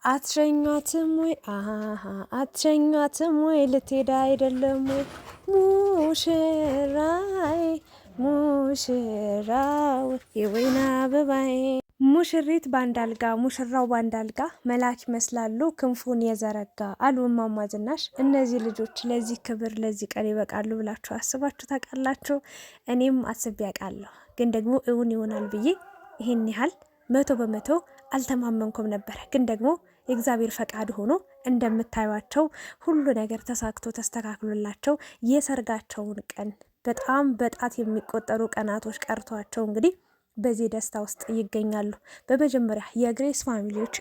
አትሸኟትም ወይ አትሸኟትም ወይ ልትሄድ አይደለም ወይ ሙሽራይ ሙሽራው የወይና አበባዬ። ሙሽሪት ባንድ አልጋ ሙሽራው ባንድ አልጋ መላክ ይመስላሉ ክንፉን የዘረጋ አሉ እማማ ዝናሽ። እነዚህ ልጆች ለዚህ ክብር ለዚህ ቀን ይበቃሉ ብላችሁ አስባችሁ ታውቃላችሁ? እኔም አስቤ ያውቃለሁ፣ ግን ደግሞ እውን ይሆናል ብዬ ይህን ያህል 100% አልተማመንኩም ነበር። ግን ደግሞ የእግዚአብሔር ፈቃድ ሆኖ እንደምታዩቸው ሁሉ ነገር ተሳክቶ ተስተካክሎላቸው የሰርጋቸውን ቀን በጣም በጣት የሚቆጠሩ ቀናቶች ቀርቷቸው እንግዲህ በዚህ ደስታ ውስጥ ይገኛሉ። በመጀመሪያ የግሬስ ፋሚሊዎች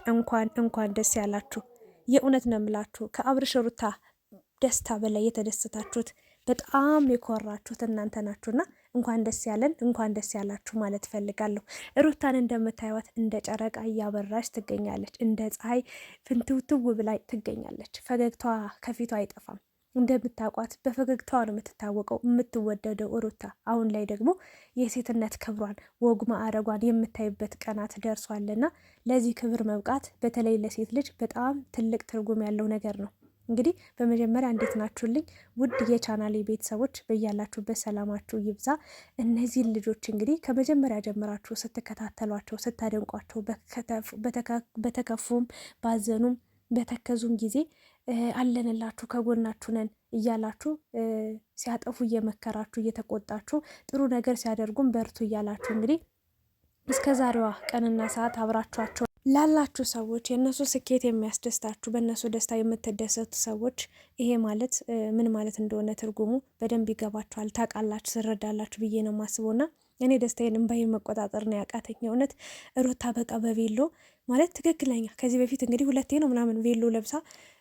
እንኳን ደስ ያላችሁ። የእውነት ነው የምላችሁ ከአብርሽ ሩታ ደስታ በላይ የተደሰታችሁት በጣም የኮራችሁት እናንተ ናችሁና እንኳን ደስ ያለን እንኳን ደስ ያላችሁ ማለት ፈልጋለሁ። ሩታን እንደምታዩት እንደ ጨረቃ እያበራች ትገኛለች። እንደ ፀሐይ ፍንትውትው ብላ ትገኛለች። ፈገግታዋ ከፊቷ አይጠፋም። እንደምታውቋት በፈገግታዋ ነው የምትታወቀው የምትወደደው ሩታ። አሁን ላይ ደግሞ የሴትነት ክብሯን ወግ ማዕረጓን የምታይበት ቀናት ደርሷልና ለዚህ ክብር መብቃት በተለይ ለሴት ልጅ በጣም ትልቅ ትርጉም ያለው ነገር ነው። እንግዲህ በመጀመሪያ እንዴት ናችሁልኝ ውድ የቻናሌ ቤተሰቦች፣ በያላችሁበት ሰላማችሁ ይብዛ። እነዚህን ልጆች እንግዲህ ከመጀመሪያ ጀምራችሁ ስትከታተሏቸው ስታደንቋቸው፣ በተከፉም ባዘኑም በተከዙም ጊዜ አለንላችሁ ከጎናችሁ ነን እያላችሁ ሲያጠፉ እየመከራችሁ እየተቆጣችሁ ጥሩ ነገር ሲያደርጉም በርቱ እያላችሁ እንግዲህ እስከ ዛሬዋ ቀንና ሰዓት አብራችኋቸው ላላችሁ ሰዎች የእነሱ ስኬት የሚያስደስታችሁ በእነሱ ደስታ የምትደሰቱ ሰዎች ይሄ ማለት ምን ማለት እንደሆነ ትርጉሙ በደንብ ይገባችኋል፣ ታውቃላችሁ፣ ትረዳላችሁ ብዬ ነው የማስበውና እኔ ደስታዬን እንባዬን መቆጣጠር ነው ያቃተኝ። እውነት ሩታ በቃ በቬሎ ማለት ትክክለኛ ከዚህ በፊት እንግዲህ 2 ነው ምናምን ቬሎ ለብሳ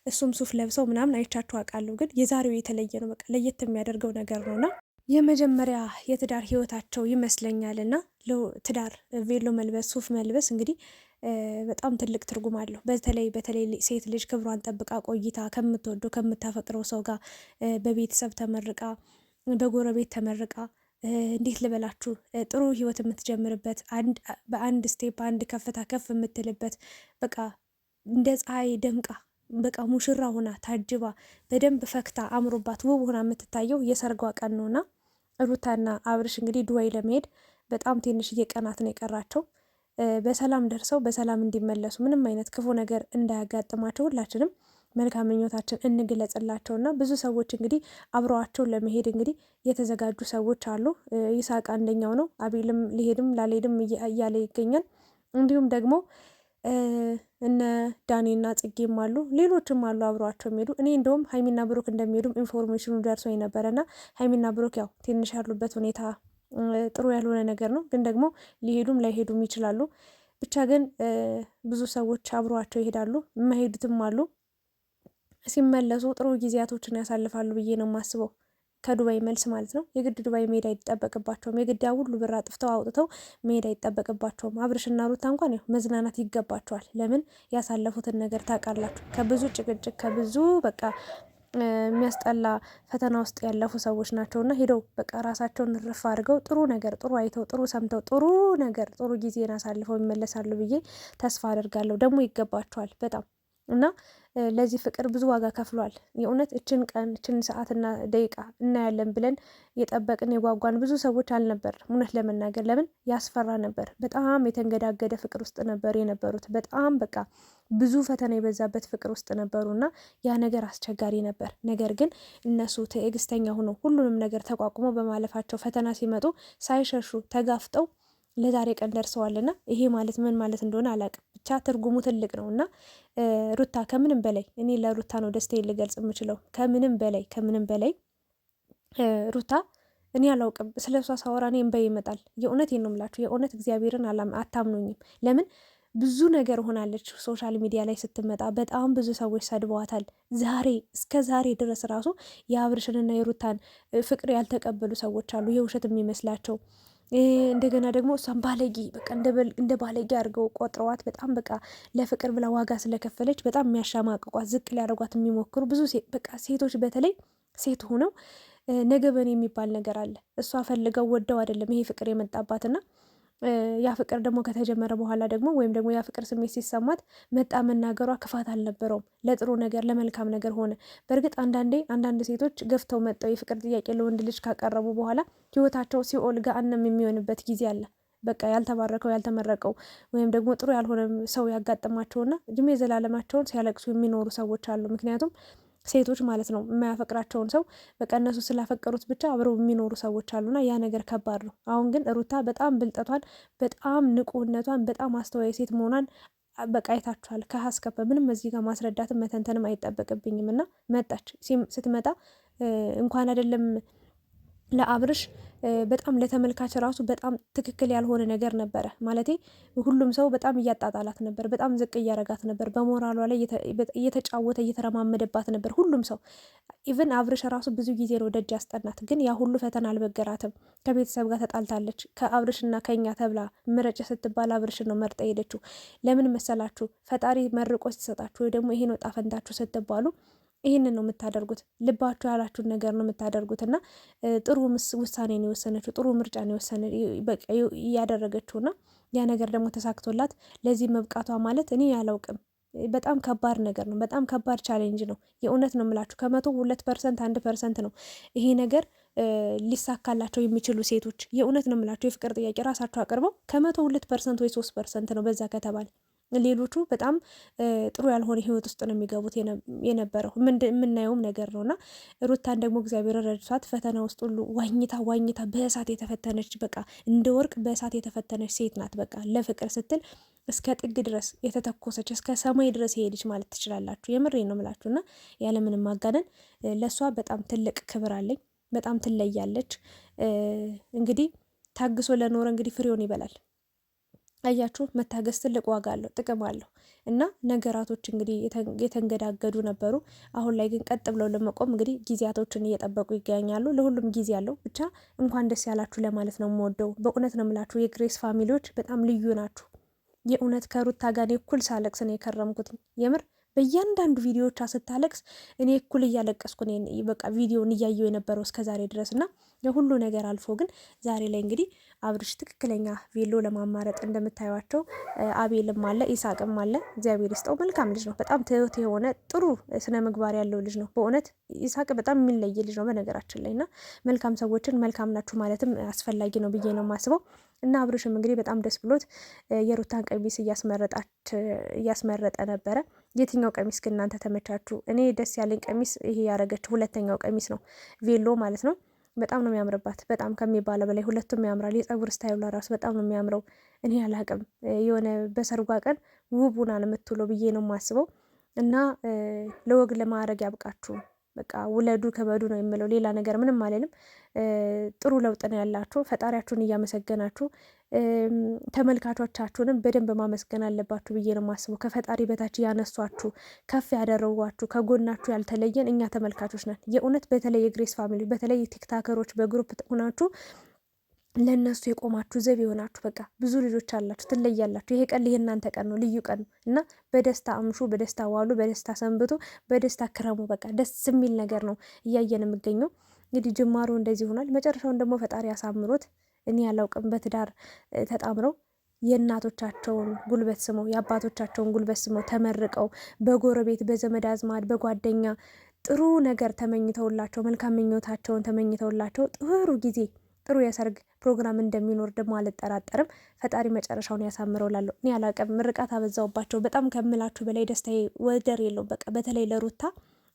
እሱም ሱፍ ለብሰው ምናምን አይቻችሁ አውቃለሁ። ግን የዛሬው የተለየ ነው። በቃ ለየት የሚያደርገው ነገር ነውና የመጀመሪያ የትዳር ህይወታቸው ይመስለኛልና ትዳር ቬሎ መልበስ ሱፍ መልበስ እንግዲህ በጣም ትልቅ ትርጉም አለው። በተለይ ሴት ልጅ ክብሯን ጠብቃ ቆይታ ከምትወደው ከምታፈቅረው ሰው ጋር በቤተሰብ ተመርቃ በጎረቤት ተመርቃ እንዴት ልበላችሁ ጥሩ ህይወት የምትጀምርበት በአንድ ስቴፕ አንድ ከፍታ ከፍ የምትልበት በቃ እንደ ፀሐይ ደምቃ በቃ ሙሽራ ሆና ታጅባ በደንብ ፈክታ አምሮባት ውብ ሆና የምትታየው የሰርጓ ቀን ነውና ሩታና አብርሽ እንግዲህ ዱባይ ለመሄድ በጣም ትንሽዬ ቀናት ነው የቀራቸው። በሰላም ደርሰው በሰላም እንዲመለሱ ምንም አይነት ክፉ ነገር እንዳያጋጥማቸው ሁላችንም መልካም ምኞታችን እንግለጽላቸውና ብዙ ሰዎች እንግዲህ አብረዋቸው ለመሄድ እንግዲህ የተዘጋጁ ሰዎች አሉ። ይሳቅ አንደኛው ነው። አቤልም ሊሄድም ላልሄድም እያለ ይገኛል። እንዲሁም ደግሞ እነ ዳኔና ጽጌም አሉ፣ ሌሎችም አሉ አብረዋቸው የሚሄዱ። እኔ እንደውም ሀይሚና ብሩክ እንደሚሄዱም ኢንፎርሜሽኑ ደርሶ ነበረና ሀይሚና ብሩክ ያው ትንሽ ያሉበት ሁኔታ ጥሩ ያልሆነ ነገር ነው። ግን ደግሞ ሊሄዱም ላይሄዱም ይችላሉ። ብቻ ግን ብዙ ሰዎች አብረዋቸው ይሄዳሉ፣ የማይሄዱትም አሉ። ሲመለሱ ጥሩ ጊዜያቶችን ያሳልፋሉ ብዬ ነው የማስበው። ከዱባይ መልስ ማለት ነው። የግድ ዱባይ መሄድ አይጠበቅባቸውም። የግድ ያ ሁሉ ብር አጥፍተው አውጥተው መሄድ አይጠበቅባቸውም። አብርሽና ሩታ እንኳን ያው መዝናናት ይገባቸዋል። ለምን ያሳለፉትን ነገር ታውቃላችሁ። ከብዙ ጭቅጭቅ ከብዙ በቃ የሚያስጠላ ፈተና ውስጥ ያለፉ ሰዎች ናቸውና ሄደው በቃ ራሳቸውን ርፍ አድርገው ጥሩ ነገር ጥሩ አይተው ጥሩ ሰምተው ጥሩ ነገር ጥሩ ጊዜን አሳልፈው ይመለሳሉ ብዬ ተስፋ አደርጋለሁ። ደግሞ ይገባቸዋል በጣም እና ለዚህ ፍቅር ብዙ ዋጋ ከፍሏል። የእውነት እችን ቀን እችን ሰዓትና ደቂቃ እናያለን ብለን የጠበቅን የጓጓን ብዙ ሰዎች አልነበር። እውነት ለመናገር ለምን ያስፈራ ነበር። በጣም የተንገዳገደ ፍቅር ውስጥ ነበር የነበሩት። በጣም በቃ ብዙ ፈተና የበዛበት ፍቅር ውስጥ ነበሩና ያ ነገር አስቸጋሪ ነበር። ነገር ግን እነሱ ትዕግስተኛ ሆኖ ሁሉንም ነገር ተቋቁሞ በማለፋቸው ፈተና ሲመጡ ሳይሸሹ ተጋፍጠው ለዛሬ ቀን ደርሰዋልና ይሄ ማለት ምን ማለት እንደሆነ አላውቅም። ብቻ ትርጉሙ ትልቅ ነው እና ሩታ ከምንም በላይ እኔ ለሩታ ነው ደስታዬን ልገልጽ የምችለው። ከምንም በላይ ሩታ እኔ አላውቅም፣ ስለ እሷ ሳወራ እኔ እንባዬ ይመጣል። የእውነቴን ነው የምላችሁ። የእውነት እግዚአብሔርን አታምኑኝም። ለምን ብዙ ነገር ሆናለች። ሶሻል ሚዲያ ላይ ስትመጣ በጣም ብዙ ሰዎች ሰድበዋታል። እስከ ዛሬ ድረስ ራሱ የአብርሽንና የሩታን ፍቅር ያልተቀበሉ ሰዎች አሉ፣ የውሸት የሚመስላቸው። እንደገና ደግሞ እሷን ባለጌ በቃ እንደ ባለጌ አድርገው ቆጥረዋት በጣም በቃ ለፍቅር ብላ ዋጋ ስለከፈለች በጣም የሚያሻማቅቋት ዝቅ ሊያደርጓት የሚሞክሩ ብዙ በቃ ሴቶች በተለይ ሴት ሆነው ነገ በኔ የሚባል ነገር አለ። እሷ ፈልገው ወደው አይደለም ይሄ ፍቅር የመጣባትና ያ ፍቅር ደግሞ ከተጀመረ በኋላ ደግሞ ወይም ደግሞ ያ ፍቅር ስሜት ሲሰማት መጣ መናገሯ ክፋት አልነበረውም። ለጥሩ ነገር ለመልካም ነገር ሆነ። በእርግጥ አንዳንድ ሴቶች ገፍተው መጠው የፍቅር ጥያቄ ለወንድ ልጅ ካቀረቡ በኋላ ህይወታቸው ሲኦል ገሃነም የሚሆንበት ጊዜ አለ። በቃ ያልተባረከው ያልተመረቀው ወይም ደግሞ ጥሩ ያልሆነ ሰው ያጋጥማቸውና እድሜ ዘላለማቸውን ሲያለቅሱ የሚኖሩ ሰዎች አሉ። ምክንያቱም ሴቶች ማለት ነው የማያፈቅራቸውን ሰው በቃ እነሱ ስላፈቀሩት ብቻ አብረው የሚኖሩ ሰዎች አሉና ያ ነገር ከባድ ነው። አሁን ግን ሩታ በጣም ብልጠቷን፣ በጣም ንቁነቷን፣ በጣም አስተዋይ ሴት መሆኗን በቃ አይታችኋል። ከሀስከፈ ምንም እዚህ ጋር ማስረዳትም መተንተንም አይጠበቅብኝም። እና መጣች። ስትመጣ እንኳን አይደለም ለአብርሽ በጣም ለተመልካች ራሱ በጣም ትክክል ያልሆነ ነገር ነበረ። ማለቴ ሁሉም ሰው በጣም እያጣጣላት ነበር፣ በጣም ዝቅ እያረጋት ነበር፣ በሞራሏ ላይ እየተጫወተ እየተረማመደባት ነበር ሁሉም ሰው። ኢቨን አብርሽ ራሱ ብዙ ጊዜ ነው ደጅ ያስጠናት፣ ግን ያ ሁሉ ፈተና አልበገራትም። ከቤተሰብ ጋር ተጣልታለች። ከአብርሽና ከኛ ተብላ ምረጭ ስትባል አብርሽን ነው መርጣ ሄደችው። ለምን መሰላችሁ? ፈጣሪ መርቆ ሲሰጣችሁ ወይ ደግሞ ይሄን ወጣ ፈንታችሁ ስትባሉ ይህንን ነው የምታደርጉት። ልባችሁ ያላችሁን ነገር ነው የምታደርጉት። እና ጥሩ ውሳኔ ነው የወሰነችው፣ ጥሩ ምርጫ ነው እያደረገችውና ያ ነገር ደግሞ ተሳክቶላት ለዚህ መብቃቷ ማለት እኔ ያላውቅም በጣም ከባድ ነገር ነው። በጣም ከባድ ቻሌንጅ ነው። የእውነት ነው የምላችሁ። 102% 1% ነው ይሄ ነገር ሊሳካላቸው የሚችሉ ሴቶች። የእውነት ነው የምላችሁ። የፍቅር ጥያቄ ራሳቸው አቅርበው 102% ወይ 3% ነው በዛ ከተባለ ሌሎቹ በጣም ጥሩ ያልሆነ ህይወት ውስጥ ነው የሚገቡት የነበረው የምናየውም ነገር ነው። እና ሩታን ደግሞ እግዚአብሔር ረድቷት ፈተና ውስጥ ሁሉ ዋኝታ በእሳት የተፈተነች በቃ እንደ ወርቅ በእሳት የተፈተነች ሴት ናት። በቃ ለፍቅር ስትል እስከ ጥግ ድረስ የተተኮሰች እስከ ሰማይ ድረስ የሄደች ማለት ትችላላችሁ። የምሬ ነው ምላችሁ። እና ያለምንም ማጋነን ለእሷ በጣም ትልቅ ክብር አለኝ። በጣም ትለያለች። እንግዲህ ታግሶ ለኖረ እንግዲህ ፍሬውን ይበላል። አያችሁ፣ መታገስ ትልቅ ዋጋ አለው፣ ጥቅም አለው። እና ነገራቶች እንግዲህ የተንገዳገዱ ነበሩ። አሁን ላይ ግን ቀጥ ብለው ለመቆም እንግዲህ ጊዜያቶችን እየጠበቁ ይገኛሉ። ለሁሉም ጊዜ አለው። ብቻ እንኳን ደስ ያላችሁ ለማለት ነው የምወደው። በእውነት ነው የምላችሁ። የግሬስ ፋሚሊዎች በጣም ልዩ ናችሁ። የእውነት ከሩታ ጋር እኩል ሳለቅስ ነው የከረምኩት። የምር በእያንዳንዱ ቪዲዮቿ ስታለቅስ እኔ እኩል እያለቀስኩ በቃ ቪዲዮን እያየው የነበረው እስከዛሬ ድረስ እና የሁሉ ነገር አልፎ ግን ዛሬ ላይ እንግዲህ አብርሽ ትክክለኛ ቬሎ ለማማረጥ እንደምታዩቸው አቤልም አለ፣ ኢሳቅም አለ። እግዚአብሔር ይስጠው፣ መልካም ልጅ ነው። በጣም ትሁት የሆነ ጥሩ ስነ ምግባር ያለው ልጅ ነው። በእውነት ኢሳቅ በጣም የሚለይ ልጅ ነው በነገራችን ላይ። እና መልካም ሰዎችን መልካም ናችሁ ማለትም አስፈላጊ ነው ብዬ ነው የማስበው። እና አብርሽም እንግዲህ በጣም ደስ ብሎት የሩታን ቀሚስ እያስመረጠ ነበረ። የትኛው ቀሚስ ግን እናንተ ተመቻችሁ? እኔ ደስ ያለኝ ቀሚስ ይሄ ያደረገችው ሁለተኛው ቀሚስ ነው፣ ቬሎ ማለት ነው። በጣም ነው የሚያምርባት፣ በጣም ከሚባለው በላይ ሁለቱም ያምራል። የጸጉር ስታይሏ ራሱ በጣም ነው የሚያምረው። እኔ አላቅም የሆነ በሰርጓ ቀን ውብ ሆና ነው የምትውለው ብዬ ነው የማስበው። እና ለወግ ለማዕረግ ያብቃችሁ። በቃ ውለዱ ከበዱ ነው የምለው፣ ሌላ ነገር ምንም አልልም። ጥሩ ለውጥ ነው ያላችሁ። ፈጣሪያችሁን እያመሰገናችሁ ተመልካቾቻችሁንም በደንብ ማመስገን አለባችሁ ብዬ ነው የማስበው። ከፈጣሪ በታች ያነሷችሁ፣ ከፍ ያደረጓችሁ፣ ከጎናችሁ ያልተለየን እኛ ተመልካቾች ነን። የእውነት በተለይ የግሬስ ፋሚሊ፣ በተለይ ቲክታከሮች በግሩፕ ሆናችሁ ለእነሱ የቆማችሁ ዘብ የሆናችሁ በቃ ብዙ ልጆች አላችሁ፣ ትለያላችሁ። ይሄ ቀን የእናንተ ቀን ነው፣ ልዩ ቀን ነው እና በደስታ አምሹ፣ በደስታ ዋሉ፣ በደስታ ሰንብቱ፣ በደስታ ክረሙ። በቃ ደስ የሚል ነገር ነው እያየን የምገኘው። እንግዲህ ጅማሮ እንደዚህ ሆኗል። መጨረሻውን ደግሞ ፈጣሪ ያሳምሮት። እኔ ያላውቅም በትዳር ተጣምረው የእናቶቻቸውን ጉልበት ስመው የአባቶቻቸውን ጉልበት ስመው ተመርቀው በጎረቤት በዘመድ አዝማድ በጓደኛ ጥሩ ነገር ተመኝተውላቸው መልካም ምኞታቸውን ተመኝተውላቸው ጥሩ ጊዜ ጥሩ የሰርግ ፕሮግራም እንደሚኖር ደግሞ አልጠራጠርም። ፈጣሪ መጨረሻውን ያሳምረው ላለሁ እኔ ያላቀም ምርቃት አበዛውባቸው። በጣም ከምላችሁ በላይ ደስታዬ ወደር የለውም። በቃ በተለይ ለሩታ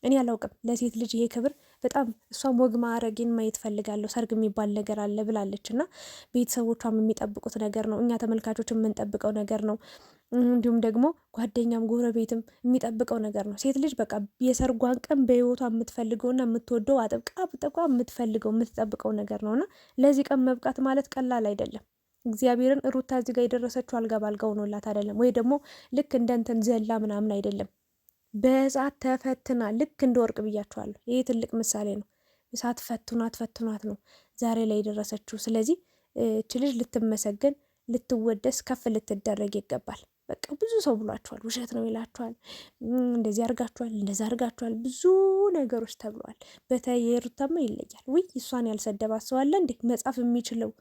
እኔ አላውቅም። ለሴት ልጅ ይሄ ክብር በጣም እሷም ወግ ማዕረጌን ማየት ፈልጋለሁ፣ ሰርግ የሚባል ነገር አለ ብላለች እና ቤተሰቦቿም የሚጠብቁት ነገር ነው፣ እኛ ተመልካቾች የምንጠብቀው ነገር ነው። እንዲሁም ደግሞ ጓደኛም ጎረቤትም የሚጠብቀው ነገር ነው። ሴት ልጅ በቃ የሰርጓን ቀን በህይወቷ የምትፈልገውና የምትወደው አጥብቃ የምትፈልገው የምትጠብቀው ነገር ነውና ለዚህ ቀን መብቃት ማለት ቀላል አይደለም። እግዚአብሔርን ሩታ እዚህ ጋር የደረሰችው አልጋ ባልጋ ሆኖላት አይደለም፣ ወይ ደግሞ ልክ እንደ እንትን ዘላ ምናምን አይደለም። በእሳት ተፈትና ልክ እንደ ወርቅ ብያችኋለሁ። ይሄ ትልቅ ምሳሌ ነው። እሳት ፈትኗት ነው ዛሬ ላይ የደረሰችው። ስለዚህ እች ልጅ ልትመሰገን፣ ልትወደስ፣ ከፍ ልትደረግ ይገባል። በቃ ብዙ ሰው ብሏችኋል፣ ውሸት ነው ይላችኋል፣ እንደዚህ አርጋችኋል፣ እንደዛ አርጋችኋል፣ ብዙ ነገሮች ተብሏል። በተለይ የሩታማ ይለያል። ውይ እሷን ያልሰደባት ሰው አለ እንዴ? መጻፍ የሚችለው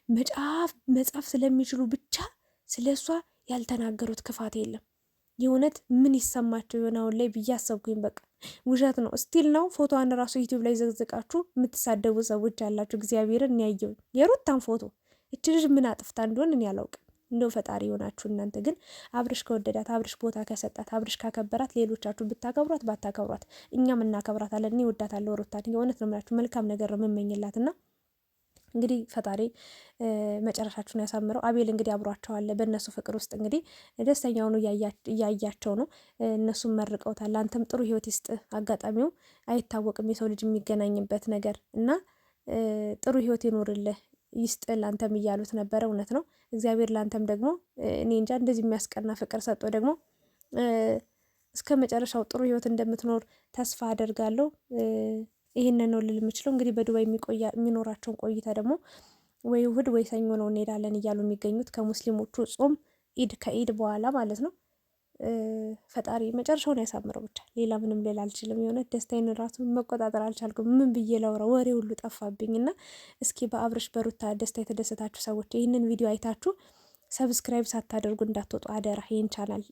መጻፍ ስለሚችሉ ብቻ ስለ እሷ ያልተናገሩት ክፋት የለም። የእውነት ምን ይሰማቸው የሆነ አሁን ላይ ብዬ አሰብኩኝ። በቃ ውሸት ነው ስቲል ነው። ፎቶዋን ራሱ ዩቲዩብ ላይ ዘግዝቃችሁ የምትሳደቡ ሰዎች ያላችሁ እግዚአብሔርን ያየው የሩታን ፎቶ እች ልጅ ምን አጥፍታ እንደሆን እኔ አላውቅም። እንደው ፈጣሪ የሆናችሁ እናንተ ግን አብርሽ ከወደዳት፣ አብርሽ ቦታ ከሰጣት፣ አብርሽ ካከበራት፣ ሌሎቻችሁ ብታከብሯት ባታከብሯት እኛም እናከብራታለን። እኔ ወዳታለሁ ሩታን። የእውነት ነው የምላችሁ መልካም ነገር ነው የምመኝላት እና እንግዲህ ፈጣሪ መጨረሻችሁን ያሳምረው። አቤል እንግዲህ አብሯቸዋለ በእነሱ ፍቅር ውስጥ እንግዲህ ደስተኛውን እያያቸው ነው። እነሱም መርቀውታል። አንተም ጥሩ ህይወት ይስጥ። አጋጣሚው አይታወቅም የሰው ልጅ የሚገናኝበት ነገር እና ጥሩ ህይወት ይኖርልህ ይስጥ ላንተም እያሉት ነበረ። እውነት ነው። እግዚአብሔር ላንተም ደግሞ እኔ እንጃ እንደዚህ የሚያስቀና ፍቅር ሰጥቶ ደግሞ እስከ መጨረሻው ጥሩ ህይወት እንደምትኖር ተስፋ አደርጋለሁ። ይህንን ነው ልል የምችለው። እንግዲህ በዱባይ የሚኖራቸውን ቆይታ ደግሞ ወይ እሑድ ወይ ሰኞ ነው እንሄዳለን እያሉ የሚገኙት ከሙስሊሞቹ ጾም ኢድ ከኢድ በኋላ ማለት ነው። ፈጣሪ መጨረሻውን ያሳምረው ብቻ ሌላ ምንም ሌላ አልችልም። የሆነ ደስታዬን ራሱ መቆጣጠር አልቻልኩም። ምን ብዬ ላውራ? ወሬ ሁሉ ጠፋብኝ። እና እስኪ በአብርሽ በሩታ ደስታ የተደሰታችሁ ሰዎች ይህንን ቪዲዮ አይታችሁ ሰብስክራይብ ሳታደርጉ እንዳትወጡ አደራ። ይህን ቻናል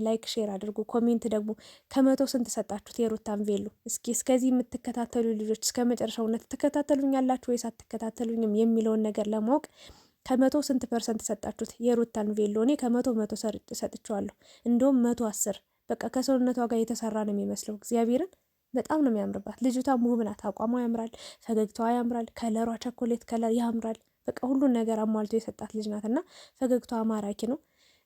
ላይክ ሼር አድርጉ። ኮሜንት ደግሞ ከመቶ ስንት ሰጣችሁት የሩታን ቬሎ? እስኪ እስከዚህ የምትከታተሉ ልጆች እስከ መጨረሻው እውነት ትከታተሉኛላችሁ ወይስ አትከታተሉኝም የሚለውን ነገር ለማወቅ ከመቶ ስንት ፐርሰንት ሰጣችሁት የሩታን ቬሎ? እኔ ከመቶ ሰጥቼዋለሁ። እንደውም 110 በቃ ከሰውነቷ ጋር የተሰራ ነው የሚመስለው። እግዚአብሔርን በጣም ነው የሚያምርባት ልጅቷ። ውብ ናት። አቋሟ ያምራል፣ ፈገግታዋ ያምራል፣ ከለሯ ቸኮሌት ከለር ያምራል። በቃ ሁሉን ነገር አሟልቶ የሰጣት ልጅ ናት እና ፈገግታዋ ማራኪ ነው።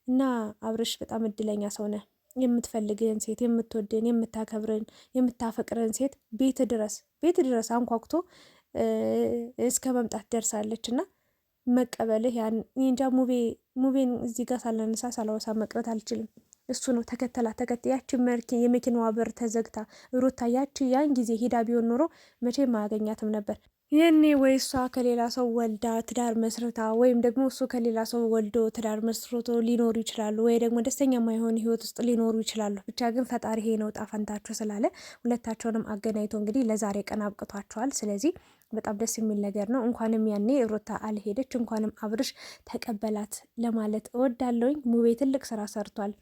እና አብርሽ በጣም እድለኛ ሰው ነህ። የምትፈልግህን ሴት፣ የምትወድህን፣ የምታከብርን፣ የምታፈቅርን ሴት ቤት ድረስ አንኳኩቶ እስከ መምጣት ደርሳለች እና መቀበልህ ያን እንጃ። ሙቤን እዚህ ጋር ሳላነሳ ሳላወሳ መቅረት አልችልም። እሱ ነው ተከተላት። ያቺ የመኪናዋ በር ተዘግታ ሩታ ያን ጊዜ ሄዳ ቢሆን ኖሮ መቼም አያገኛትም ነበር። ይህኔ ወይ እሷ ከሌላ ሰው ወልዳ ትዳር መስርታ ወይም ደግሞ እሱ ከሌላ ሰው ወልዶ ትዳር መስርቶ ሊኖሩ ይችላሉ፣ ወይ ደግሞ ደስተኛ የማይሆን ህይወት ውስጥ ሊኖሩ ይችላሉ። ብቻ ግን ፈጣሪ ይሄ ነው ዕጣ ፈንታቸው ስላለ ሁለታቸውንም አገናኝቶ እንግዲህ ለዛሬ ቀን አብቅቷቸዋል። ስለዚህ በጣም ደስ የሚል ነገር ነው። እንኳንም ያኔ ሩታ አልሄደች፣ እንኳንም አብርሽ ተቀበላት ለማለት እወዳለሁኝ። ሙቤ ትልቅ ስራ ሰርቷል።